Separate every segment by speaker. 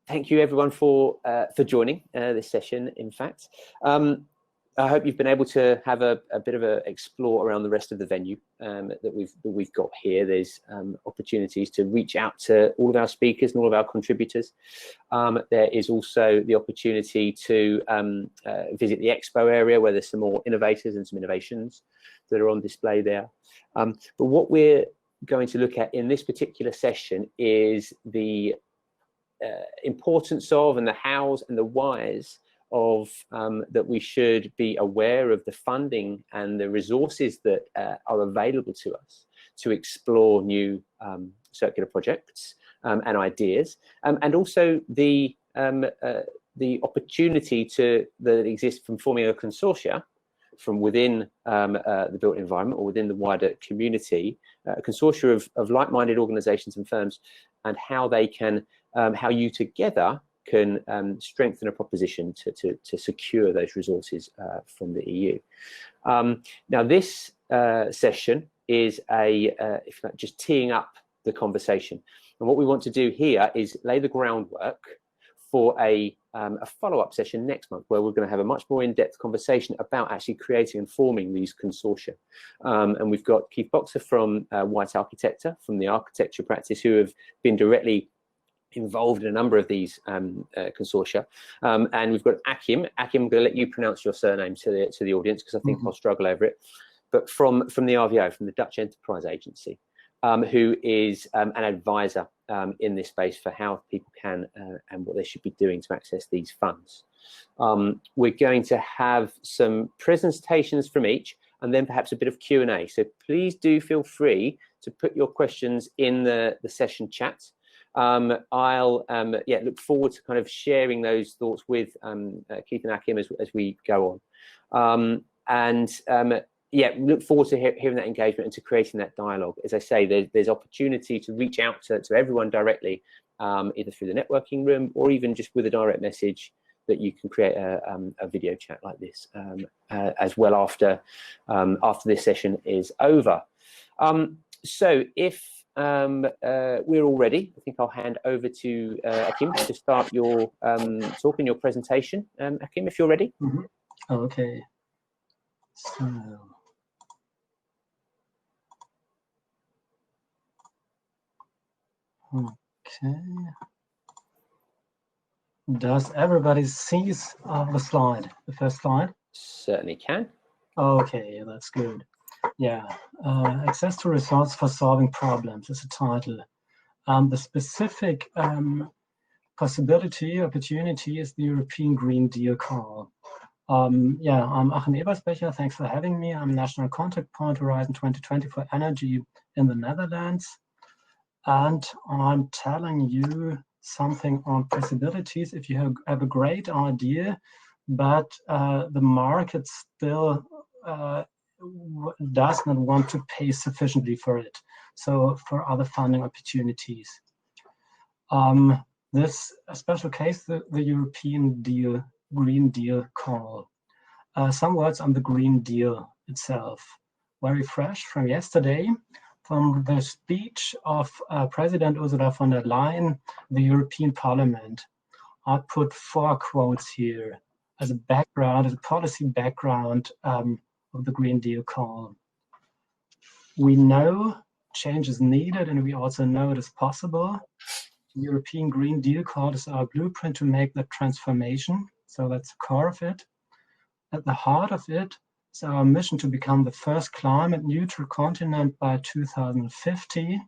Speaker 1: thank you everyone for joining this session. In fact, I hope you've been able to have a bit of a explore around the rest of the venue that we've got here. There's opportunities to reach out to all of our speakers and all of our contributors. There is also the opportunity to visit the expo area, where there's some more innovators and some innovations that are on display there. But what we're going to look at in this particular session is the importance of, and the hows and the whys of that we should be aware of the funding and the resources that are available to us to explore new circular projects and ideas, and also the opportunity that exists from forming a consortia from within the built environment or within the wider community, a consortia of like-minded organizations and firms, and how they can, how you together can strengthen a proposition to secure those resources from the EU. Now, this session is if not, just teeing up the conversation. And what we want to do here is lay the groundwork for a follow-up session next month, where we're going to have a much more in-depth conversation about actually creating and forming these consortia. And we've got Keith Boxer from White Arkitekter, from the architecture practice, who have been directly involved in a number of these consortia, and we've got Achim. Achim, I'm going to let you pronounce your surname to the audience, because I think I'll struggle over it. But from the RVO, from the Dutch Enterprise Agency, who is an advisor in this space for how people can and what they should be doing to access these funds. We're going to have some presentations from each, and then perhaps a bit of Q&A. So please do feel free to put your questions in the session chat. I'll look forward to kind of sharing those thoughts with Keith and Achim as we go on. Look forward to hearing that engagement and to creating that dialogue. As I say, there's opportunity to reach out to everyone directly, either through the networking room or even just with a direct message, that you can create a video chat like this as well after this session is over. So if we're all ready, I think I'll hand over to Achim to start your talk and your presentation. Achim, if you're ready.
Speaker 2: Okay. So, okay. Does everybody see the slide, the first slide?
Speaker 1: Certainly can.
Speaker 2: Okay, that's good. Yeah, access to resources for solving problems is the title. The specific opportunity is the European Green Deal call. I'm Achim Eberspaecher. Thanks for having me. I'm National Contact Point Horizon 2020 for Energy in the Netherlands. And I'm telling you something on possibilities if you have a great idea, but the market still does not want to pay sufficiently for it. So for other funding opportunities. This a special case, the European Deal, Green Deal call. Some words on the Green Deal itself. Very fresh from yesterday, from the speech of President Ursula von der Leyen, the European Parliament. I put 4 quotes here as a background, as a policy background of the Green Deal call. We know change is needed, and we also know it is possible. The European Green Deal call is our blueprint to make that transformation. So that's the core of it. At the heart of it is our mission to become the first climate neutral continent by 2050.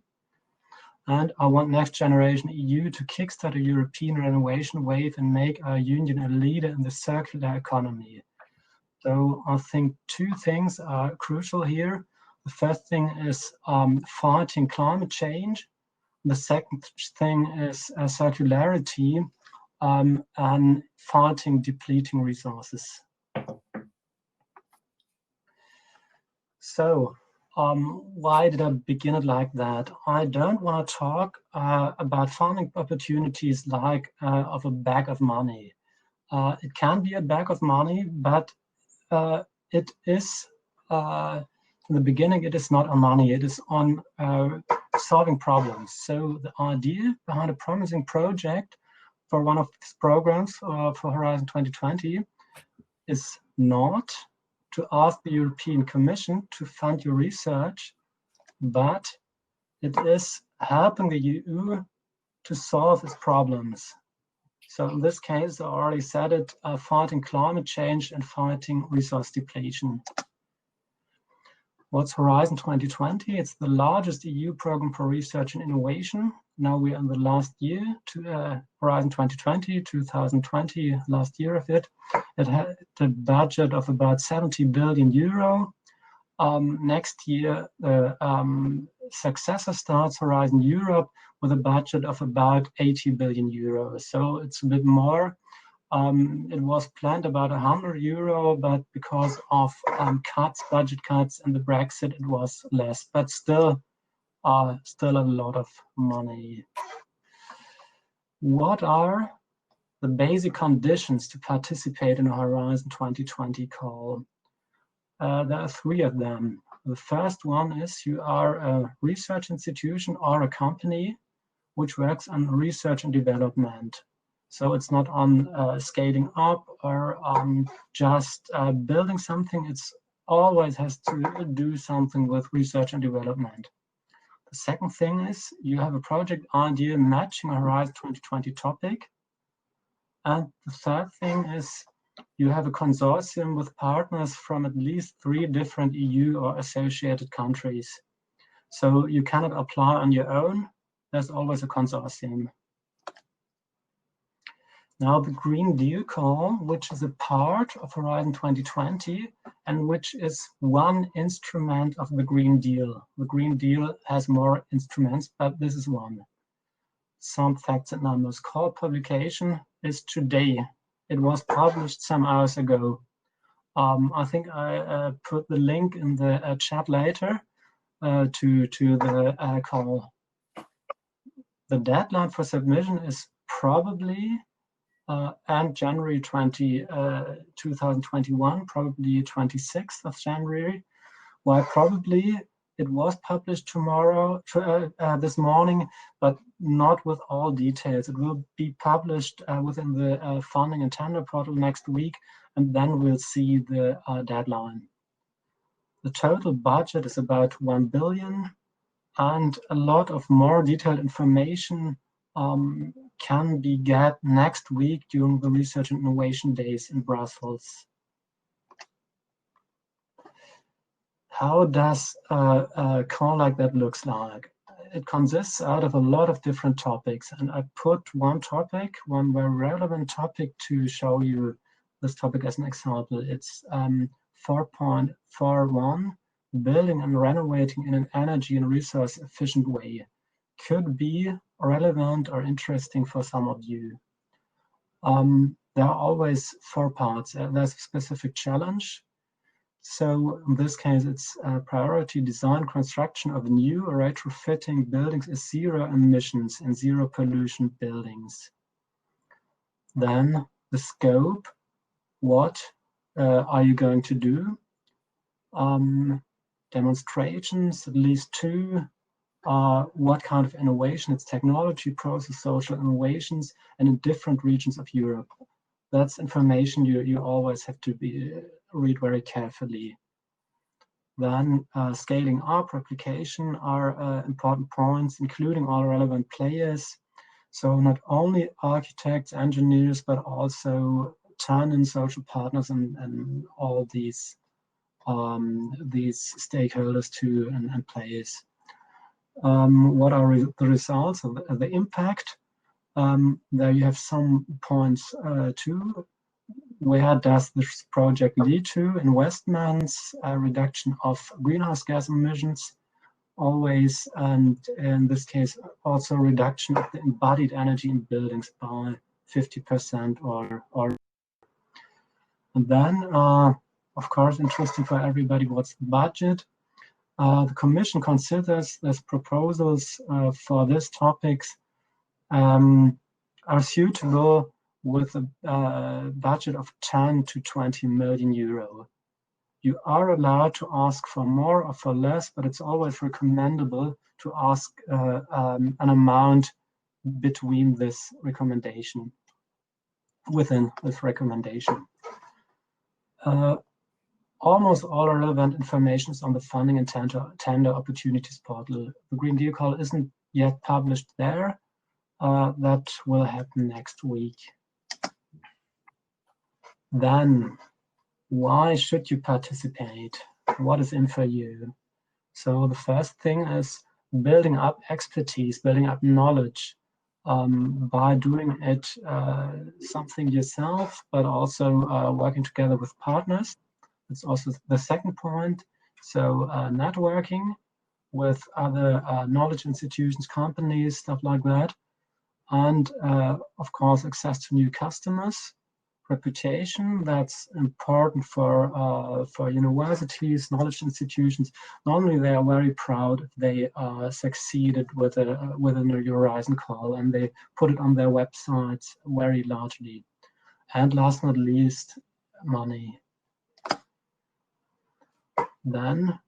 Speaker 2: And I want Next Generation EU to kickstart a European renovation wave and make our union a leader in the circular economy. So I think 2 things are crucial here. The first thing is fighting climate change. The second thing is circularity and fighting depleting resources. So why did I begin it like that? I don't want to talk about funding opportunities like of a bag of money. It can be a bag of money, but it is, in the beginning, it is not on money, it is on solving problems. So the idea behind a promising project for one of these programs for Horizon 2020 is not to ask the European Commission to fund your research, but it is helping the EU to solve its problems. So in this case, I already said it, fighting climate change and fighting resource depletion. What's Horizon 2020? It's the largest EU program for research and innovation. Now we're in the last year, to Horizon 2020, 2020, last year of it. It had a budget of about 70 billion euro. Next year, the successor starts, Horizon Europe, with a budget of about 80 billion euros. So it's a bit more. It was planned about 100 euro, but because of budget cuts and the Brexit, it was less, but still a lot of money. What are the basic conditions to participate in a Horizon 2020 call? There are three of them. The first one is you are a research institution or a company which works on research and development. So it's not on scaling up or just building something. It's always has to do something with research and development. The second thing is you have a project idea matching a Horizon 2020 topic. And the third thing is you have a consortium with partners from at least 3 different EU or associated countries. So you cannot apply on your own. There's always a consortium. Now the Green Deal call, which is a part of Horizon 2020 and which is one instrument of the Green Deal. The Green Deal has more instruments, but this is one. Some facts and numbers. Call publication is today. It was published some hours ago. I think I put the link in the chat later to the call. The deadline for submission is probably and January 2021, probably 26th of January. Why probably? It was published this morning, but not with all details. It will be published within the funding and tender portal next week, and then we'll see the deadline. The total budget is about 1 billion, and a lot of more detailed information can be get next week during the Research and Innovation Days in Brussels. How does a call like that looks like? It consists out of a lot of different topics, and I put one very relevant topic to show you this topic as an example. It's 4.41, building and renovating in an energy and resource efficient way. Could be relevant or interesting for some of you. There are always 4 parts. There's a specific challenge. So in this case, it's priority design construction of new or retrofitting buildings is 0 emissions and 0 pollution buildings. Then the scope, what are you going to do? Demonstrations, at least 2. What kind of innovation? It's technology, process, social innovations, and in different regions of Europe. That's information you always have to read very carefully. Then scaling up, replication are important points, including all relevant players. So not only architects, engineers, but also tenants, social partners, and all these stakeholders too and players. What are the results of the impact? There you have some points too. Where does this project lead to? Investments, reduction of greenhouse gas emissions, always, and in this case also reduction of the embodied energy in buildings by 50% or. And then, of course, interesting for everybody, what's the budget? The Commission considers these proposals for these topics are suitable with a budget of 10 to 20 million euro. You are allowed to ask for more or for less, but it's always recommendable to ask an amount between this recommendation. within this recommendation. Almost all relevant information is on the funding and tender opportunities portal. The Green Deal call isn't yet published there. That will happen next week. Then, why should you participate? What is in for you? So the first thing is building up expertise, building up knowledge by doing it something yourself, but also working together with partners. It's also the second point. So networking with other knowledge institutions, companies, stuff like that. And of course, access to new customers. Reputation, that's important for universities, knowledge institutions. Normally they are very proud if they succeeded with a New Horizon call, and they put it on their websites very largely. And last but not least, money. Then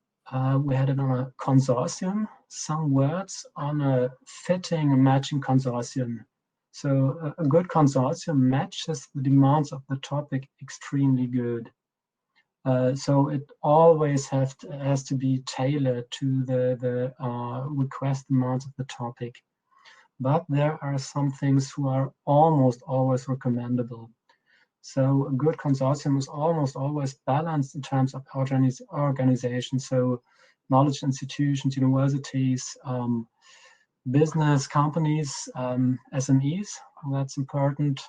Speaker 2: we had it on a consortium, some words on a fitting and matching consortium. So a good consortium matches the demands of the topic extremely good. So it always has to be tailored to the request demands of the topic. But there are some things who are almost always recommendable. So a good consortium is almost always balanced in terms of organization. So knowledge institutions, universities, business, companies, SMEs, that's important,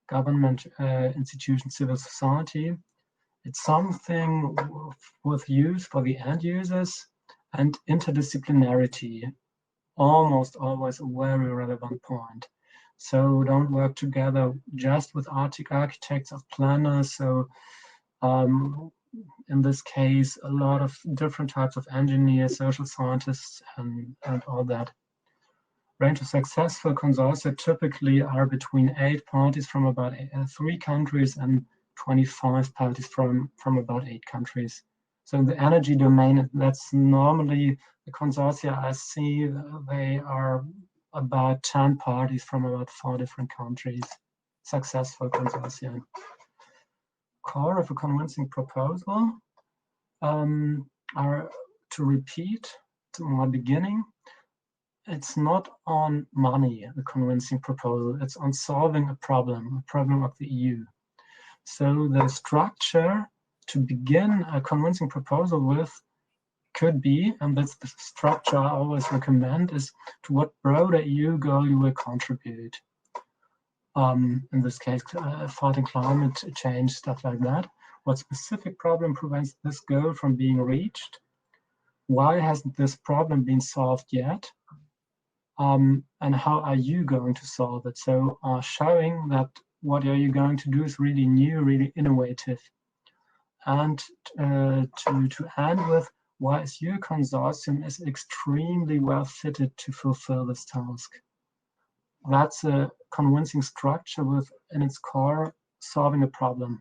Speaker 2: government institutions, civil society. It's something with use for the end users, and interdisciplinarity, almost always a very relevant point. So don't work together just with architects or planners. So in this case, a lot of different types of engineers, social scientists, and all that. Range of successful consortia typically are between 8 parties from about 3 countries and 25 parties from about 8 countries. So in the energy domain, that's normally the consortia I see, they are about 10 parties from about 4 different countries, successful consortia. Core of a convincing proposal are, to repeat to my beginning, it's not on money, the convincing proposal, it's on solving a problem of the EU. So the structure to begin a convincing proposal with could be, and that's the structure I always recommend, is to what broader EU goal you will contribute. In this case, fighting climate change, stuff like that. What specific problem prevents this goal from being reached? Why hasn't this problem been solved yet? And how are you going to solve it? So showing that what are you going to do is really new, really innovative. And to end with, why is your consortium is extremely well fitted to fulfill this task? That's a convincing structure with, in its core, solving a problem.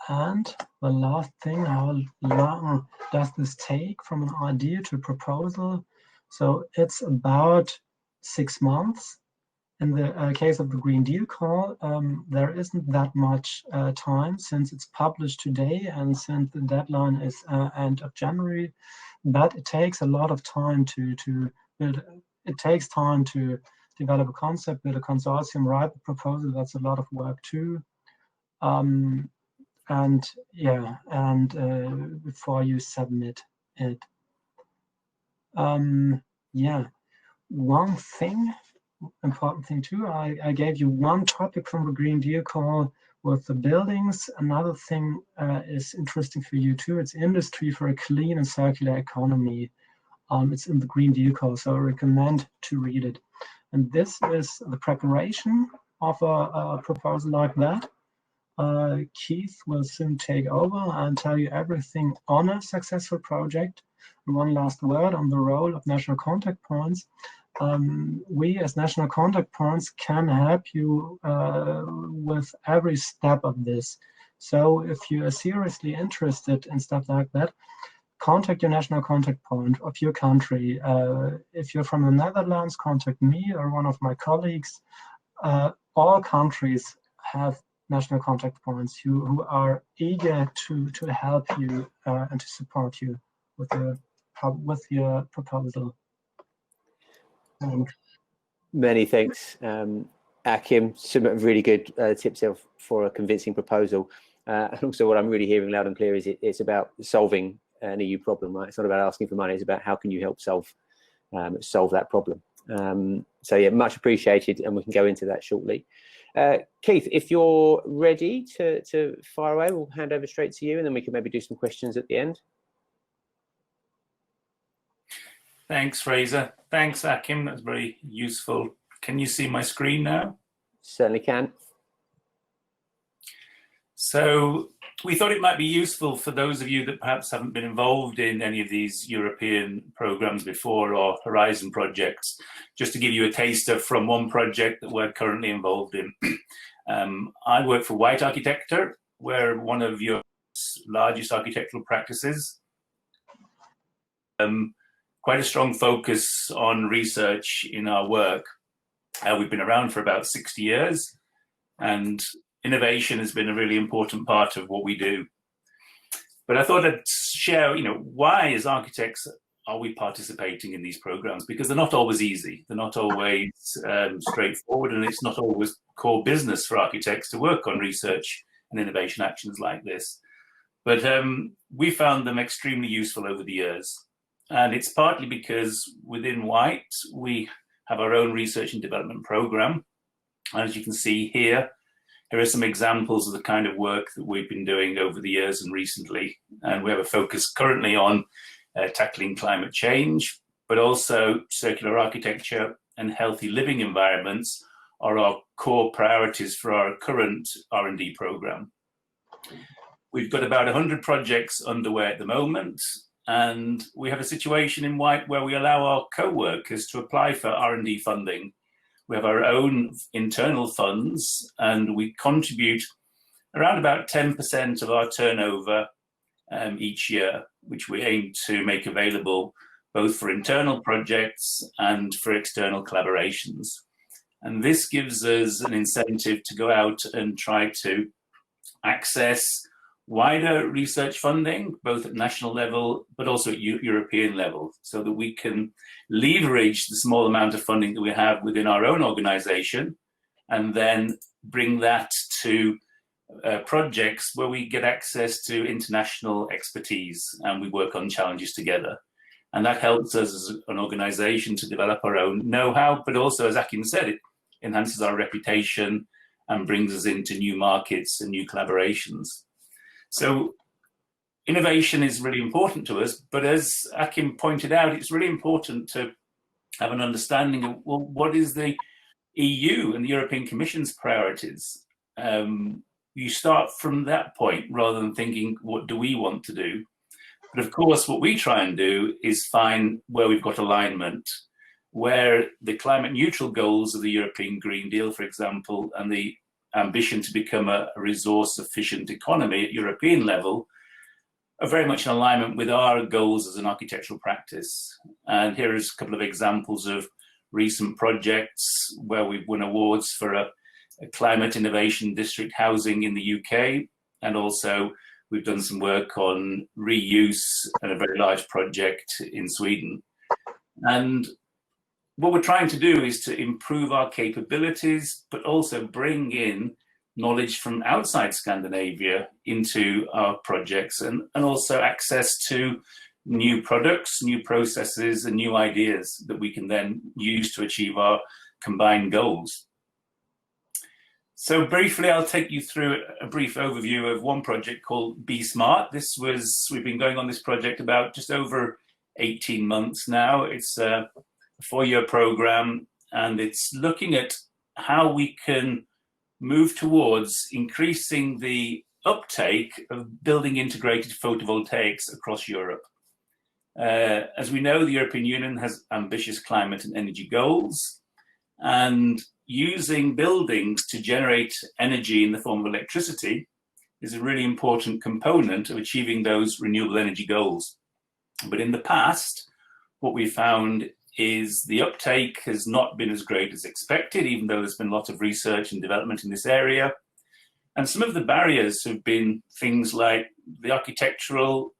Speaker 2: And the last thing, how long does this take from an idea to a proposal? So it's about 6 months. In the case of the Green Deal call, there isn't that much time since it's published today and since the deadline is end of January, but it takes a lot of time to build. It takes time to develop a concept, build a consortium, write a proposal. That's a lot of work too. And yeah, and before you submit it. Yeah, one thing, important thing too, I gave you one topic from the Green Deal call with the buildings. Another thing is interesting for you too. It's industry for a clean and circular economy. It's in the Green Deal call, so I recommend to read it. And this is the preparation of a proposal like that. Keith will soon take over and tell you everything on a successful project. And one last word on the role of national contact points. We as national contact points can help you with every step of this. So if you are seriously interested in stuff like that, contact your national contact point of your country. If you're from the Netherlands, contact me or one of my colleagues. all countries have national contact points who are eager to help you and to support you with your proposal.
Speaker 1: Many thanks, Achim. Some really good tips for a convincing proposal. And also what I'm really hearing loud and clear is it's about solving an EU problem, right? It's not about asking for money, it's about how can you help solve that problem. So yeah, much appreciated, and we can go into that shortly. Keith, if you're ready to fire away, we'll hand over straight to you, and then we can maybe do some questions at the end.
Speaker 3: Thanks, Fraser. Thanks, Achim. That's very useful. Can you see my screen now?
Speaker 1: Certainly can.
Speaker 3: So we thought it might be useful for those of you that perhaps haven't been involved in any of these European programs before, or Horizon projects, just to give you a taster from one project that we're currently involved in. I work for Arkitekter. We're one of Europe's largest architectural practices. Quite a strong focus on research in our work. We've been around for about 60 years, and innovation has been a really important part of what we do. But I thought I'd share, why as architects are we participating in these programs? Because they're not always easy. They're not always straightforward, and it's not always core business for architects to work on research and innovation actions like this. But we found them extremely useful over the years. And it's partly because within White, we have our own research and development program. And as you can see here are some examples of the kind of work that we've been doing over the years and recently. And we have a focus currently on tackling climate change, but also circular architecture and healthy living environments are our core priorities for our current R&D program. We've got about 100 projects underway at the moment, and we have a situation in White where we allow our co-workers to apply for R&D funding. We have our own internal funds, and we contribute around about 10% of our turnover each year, which we aim to make available both for internal projects and for external collaborations. And this gives us an incentive to go out and try to access wider research funding, both at national level, but also at European level, so that we can leverage the small amount of funding that we have within our own organization, and then bring that to projects where we get access to international expertise and we work on challenges together. And that helps us as an organization to develop our own know-how, but also, as Achim said, it enhances our reputation and brings us into new markets and new collaborations. So innovation is really important to us, but as Achim pointed out, it's really important to have an understanding of, well, what is the EU and the European Commission's priorities? You start from that point rather than thinking, what do we want to do? But of course, what we try and do is find where we've got alignment, where the climate neutral goals of the European Green Deal, for example, and the ambition to become a resource efficient economy at European level are very much in alignment with our goals as an architectural practice. And here is a couple of examples of recent projects where we've won awards for a climate innovation district housing in the UK, and also we've done some work on reuse and a very large project in Sweden. And what we're trying to do is to improve our capabilities, but also bring in knowledge from outside Scandinavia into our projects, and also access to new products, new processes, and new ideas that we can then use to achieve our combined goals. So briefly, I'll take you through a brief overview of one project called Be Smart. We've been going on this project about just over 18 months now. It's a 4-year program, and it's looking at how we can move towards increasing the uptake of building integrated photovoltaics across Europe. As we know, the European Union has ambitious climate and energy goals, and using buildings to generate energy in the form of electricity is a really important component of achieving those renewable energy goals. But in the past, what we found is the uptake has not been as great as expected, even though there's been a lot of research and development in this area. And some of the barriers have been things like the architectural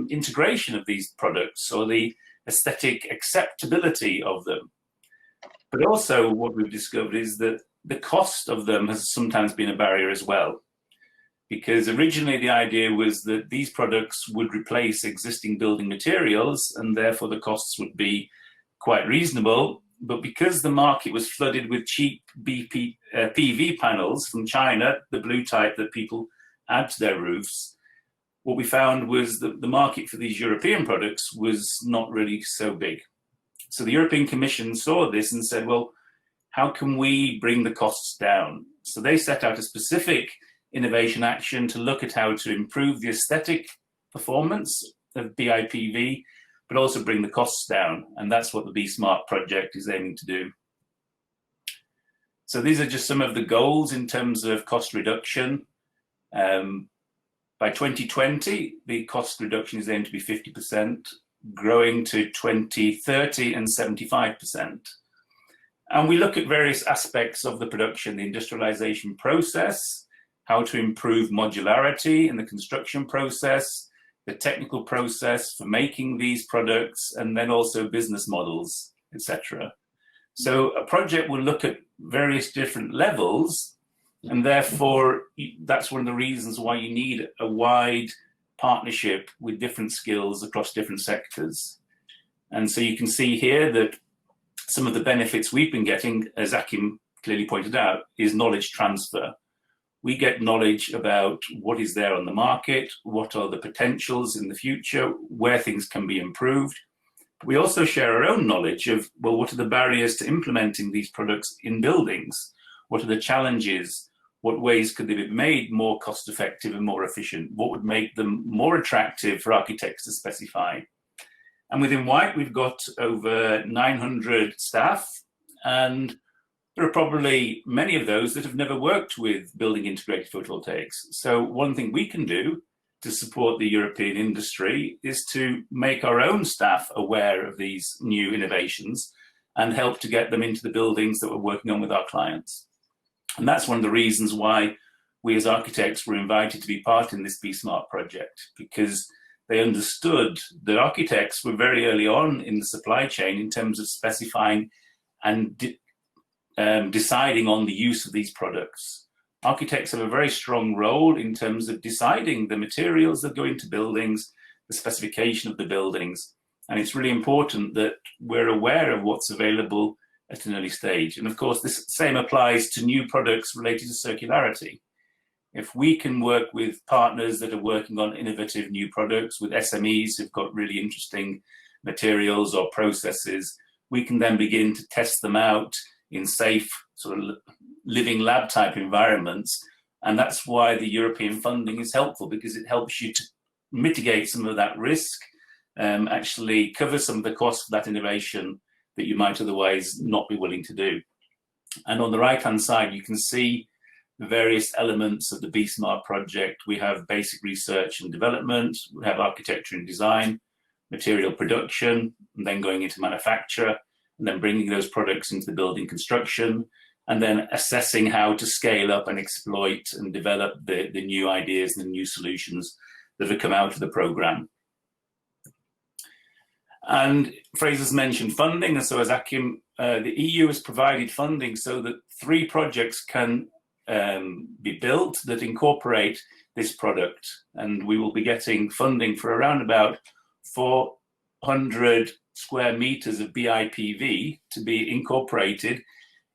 Speaker 3: integration of these products or the aesthetic acceptability of them. But also what we've discovered is that the cost of them has sometimes been a barrier as well. Because originally the idea was that these products would replace existing building materials and therefore the costs would be quite reasonable. But because the market was flooded with cheap PV panels from China, the blue type that people add to their roofs, what we found was that the market for these European products was not really so big. So the European Commission saw this and said, well, how can we bring the costs down? So they set out a specific innovation action to look at how to improve the aesthetic performance of BIPV, but also bring the costs down. And that's what the Be Smart project is aiming to do. So these are just some of the goals in terms of cost reduction. By 2020, the cost reduction is aimed to be 50%, growing to 2030 and 75%. And we look at various aspects of the production, the industrialization process, how to improve modularity in the construction process, the technical process for making these products, and then also business models, etc. So a project will look at various different levels, and therefore that's one of the reasons why you need a wide partnership with different skills across different sectors. And so you can see here that some of the benefits we've been getting, as Achim clearly pointed out, is knowledge transfer. We get knowledge about what is there on the market, what are the potentials in the future, where things can be improved. We also share our own knowledge of, well, what are the barriers to implementing these products in buildings? What are the challenges? What ways could they be made more cost effective and more efficient? What would make them more attractive for architects to specify? And within White, we've got over 900 staff, and there are probably many of those that have never worked with building integrated photovoltaics. So one thing we can do to support the European industry is to make our own staff aware of these new innovations and help to get them into the buildings that we're working on with our clients. And that's one of the reasons why we as architects were invited to be part in this Be Smart project, because they understood that architects were very early on in the supply chain in terms of specifying and deciding on the use of these products. Architects have a very strong role in terms of deciding the materials that go into buildings, the specification of the buildings. And it's really important that we're aware of what's available at an early stage. And of course, this same applies to new products related to circularity. If we can work with partners that are working on innovative new products, with SMEs who've got really interesting materials or processes, we can then begin to test them out in safe sort of living lab type environments. And that's why the European funding is helpful, because it helps you to mitigate some of that risk, actually cover some of the costs of that innovation that you might otherwise not be willing to do. And on the right-hand side, you can see the various elements of the Be Smart project. We have basic research and development, we have architecture and design, material production, and then going into manufacture, and then bringing those products into the building construction, and then assessing how to scale up and exploit and develop the new ideas and the new solutions that have come out of the program. And Fraser's mentioned funding, and so as Achim, the EU has provided funding so that 3 projects can be built that incorporate this product, and we will be getting funding for around about 400 square meters of BIPV to be incorporated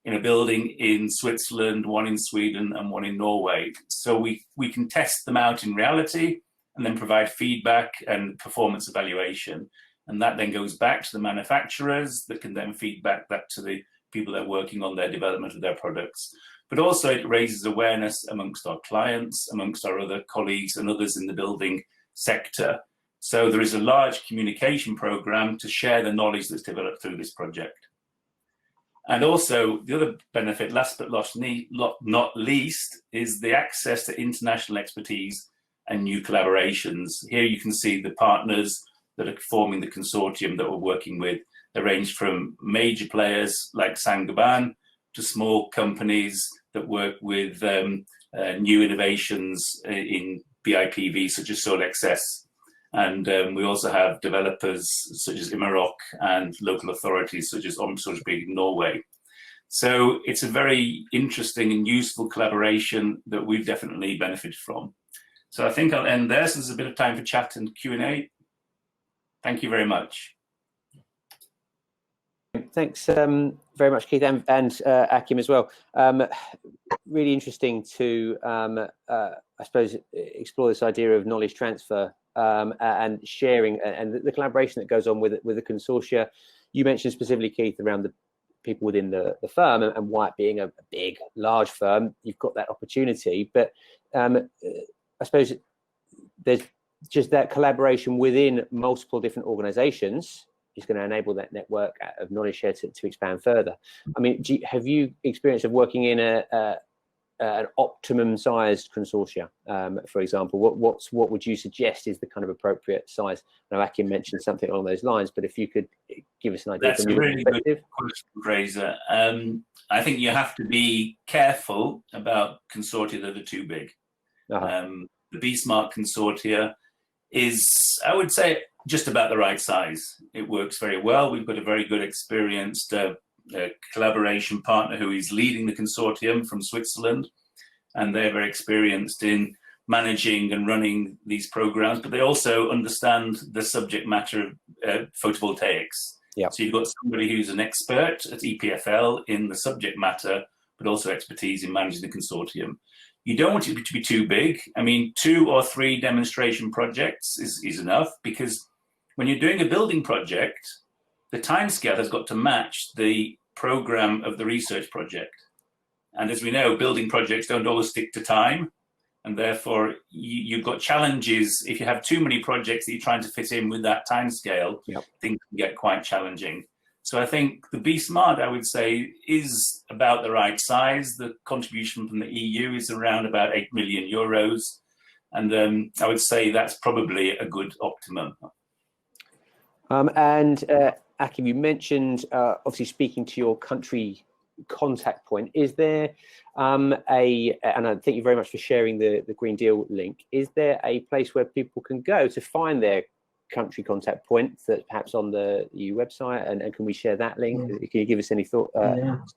Speaker 3: in a building in Switzerland, one in Sweden and one in Norway. So we can test them out in reality and then provide feedback and performance evaluation. And that then goes back to the manufacturers that can then feed back that to the people that are working on their development of their products. But also it raises awareness amongst our clients, amongst our other colleagues and others in the building sector. So there is a large communication program to share the knowledge that's developed through this project. And also the other benefit, last but not least, is the access to international expertise and new collaborations. Here you can see the partners that are forming the consortium that we're working with, They range from major players like Saint-Gobain to small companies that work with new innovations in BIPV, such as Soil Access. And we also have developers such as Imerok and local authorities such as Omsorgsbygg in Norway. So it's a very interesting and useful collaboration that we've definitely benefited from. So I think I'll end there, so there's a bit of time for chat and Q&A. Thank you very much.
Speaker 1: Thanks very much, Keith, and Achim as well. Really interesting to, I suppose, explore this idea of knowledge transfer and sharing, and the collaboration that goes on with the consortia. You mentioned specifically, Keith, around the people within the firm, and why it being a big, large firm, you've got that opportunity. But I suppose there's just that collaboration within multiple different organizations is going to enable that network of knowledge share to expand further. I mean, have you experience of working in an optimum sized consortia, for example? What would you suggest is the kind of appropriate size? Now, Achim mentioned something along those lines, but if you could give us an idea.
Speaker 3: That's a really good question, Fraser. I think you have to be careful about consortia that are too big. The B-Smart consortia is, I would say, just about the right size. It works very well. We've got a very good experienced collaboration partner who is leading the consortium from Switzerland, and they're very experienced in managing and running these programs, but they also understand the subject matter of photovoltaics.
Speaker 1: Yep.
Speaker 3: So you've got somebody who's an expert at EPFL in the subject matter, but also expertise in managing the consortium. You don't want it to be too big. I mean, 2 or 3 demonstration projects is enough, because when you're doing a building project, the timescale has got to match the program of the research project. And as we know, building projects don't always stick to time. And therefore, you've got challenges. If you have too many projects that you're trying to fit in with that timescale,
Speaker 1: yep,
Speaker 3: things can get quite challenging. So I think the B-Smart, I would say, is about the right size. The contribution from the EU is around about 8 million euros. And I would say that's probably a good optimum.
Speaker 1: Achim, you mentioned, obviously, speaking to your country contact point. Is there and I thank you very much for sharing the Green Deal link. Is there a place where people can go to find their country contact point that's perhaps on the EU website, and can we share that link? Can you give us any thought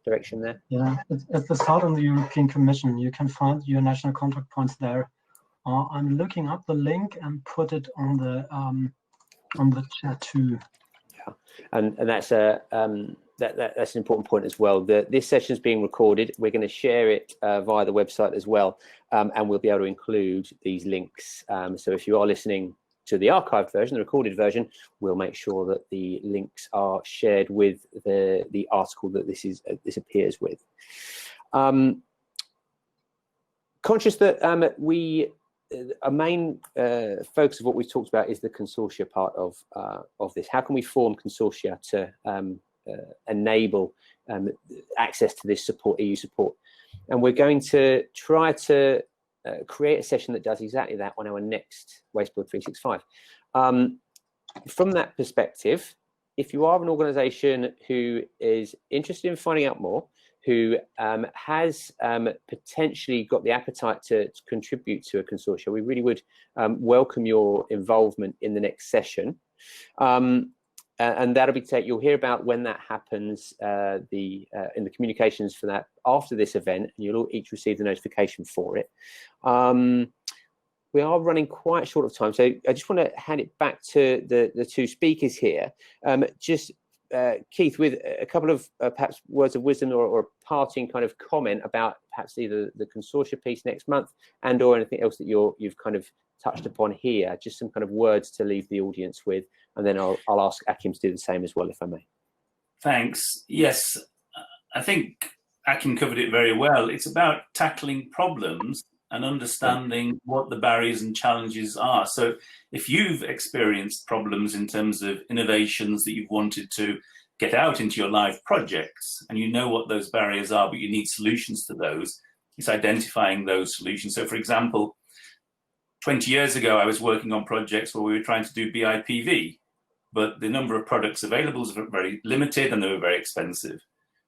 Speaker 1: direction there?
Speaker 2: Yeah, it's the start on the European Commission. You can find your national contact points there. I'm looking up the link and put it on the chat too.
Speaker 1: Yeah, and that's that's an important point as well. This session is being recorded. We're going to share it via the website as well, and we'll be able to include these links. So if you are listening to the archived version, the recorded version, we'll make sure that the links are shared with the article that this appears with. Conscious that a main focus of what we've talked about is the consortia part of this. How can we form consortia to enable access to this support, EU support? And we're going to try to create a session that does exactly that on our next WasteBuild 365. From that perspective, if you are an organisation who is interested in finding out more, who has potentially got the appetite to contribute to a consortia, we really would welcome your involvement in the next session. And that'll be you'll hear about when that happens in the communications for that after this event, and you'll each receive the notification for it. We are running quite short of time, so I just want to hand it back to the two speakers here. Keith, with a couple of perhaps words of wisdom or a parting kind of comment about perhaps either the consortia piece next month and or anything else that you've kind of touched upon here, just some kind of words to leave the audience with, and then I'll ask Achim to do the same as well, if I may.
Speaker 3: Thanks. Yes, I think Achim covered it very well. It's about tackling problems and understanding what the barriers and challenges are. So if you've experienced problems in terms of innovations that you've wanted to get out into your live projects, and you know what those barriers are, but you need solutions to those, it's identifying those solutions. So for example, 20 years ago, I was working on projects where we were trying to do BIPV. but the number of products available was very limited and they were very expensive.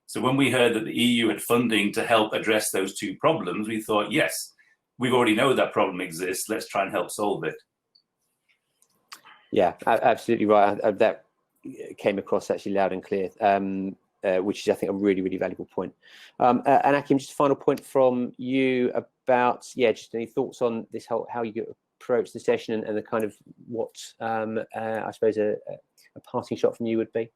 Speaker 3: So when we heard that the EU had funding to help address those two problems, we thought, yes, we already know that problem exists. Let's try and help solve it.
Speaker 1: Yeah, absolutely right. That came across actually loud and clear, which is, I think, a really, really valuable point. And Achim, just a final point from you about, just any thoughts on this whole, how you approach the session and the kind of what, I suppose, a parting shot from you would be?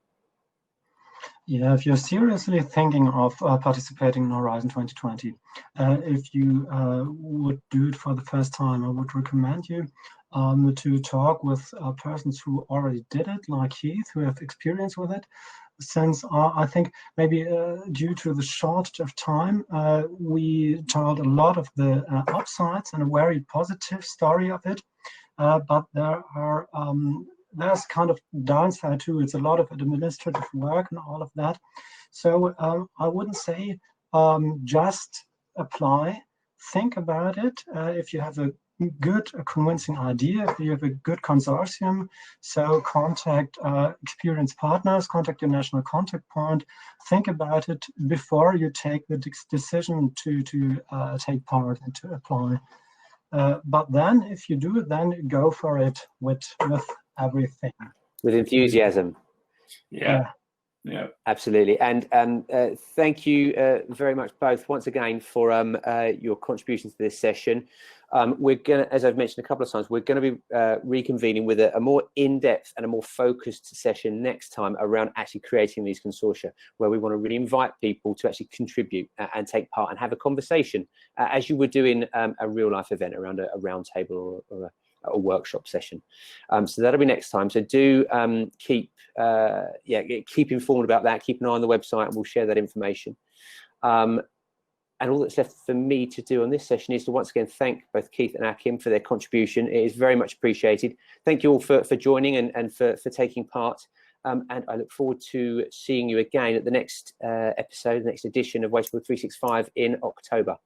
Speaker 2: Yeah, if you're seriously thinking of participating in Horizon 2020, if you would do it for the first time, I would recommend you to talk with persons who already did it, like Keith, who have experience with it. Since I think maybe due to the shortage of time, we told a lot of the upsides and a very positive story of it, but there are there's kind of downside too. It's a lot of administrative work and all of that. So I wouldn't say just apply. Think about it. If you have a good, convincing idea, if you have a good consortium, so contact experienced partners, contact your national contact point. Think about it before you take the decision to take part and to apply. But then, if you do it, then go for it with everything. With
Speaker 1: enthusiasm.
Speaker 3: Yeah.
Speaker 1: Absolutely. And thank you very much both once again for your contributions to this session. We're going to, as I've mentioned a couple of times, we're going to be reconvening with a more in-depth and a more focused session next time around actually creating these consortia, where we want to really invite people to actually contribute and take part and have a conversation as you would do in a real-life event around a round table or a workshop session. So that'll be next time. So do keep informed about that. Keep an eye on the website, and we'll share that information. And all that's left for me to do on this session is to once again thank both Keith and Achim for their contribution. It is very much appreciated. Thank you all for joining and for taking part. And I look forward to seeing you again at the next episode, the next edition of WasteBuild 365 in October.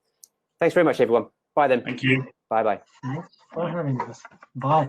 Speaker 1: Thanks very much, everyone. Bye then.
Speaker 3: Thank you.
Speaker 1: Bye-bye.
Speaker 2: Thanks for having us. Bye.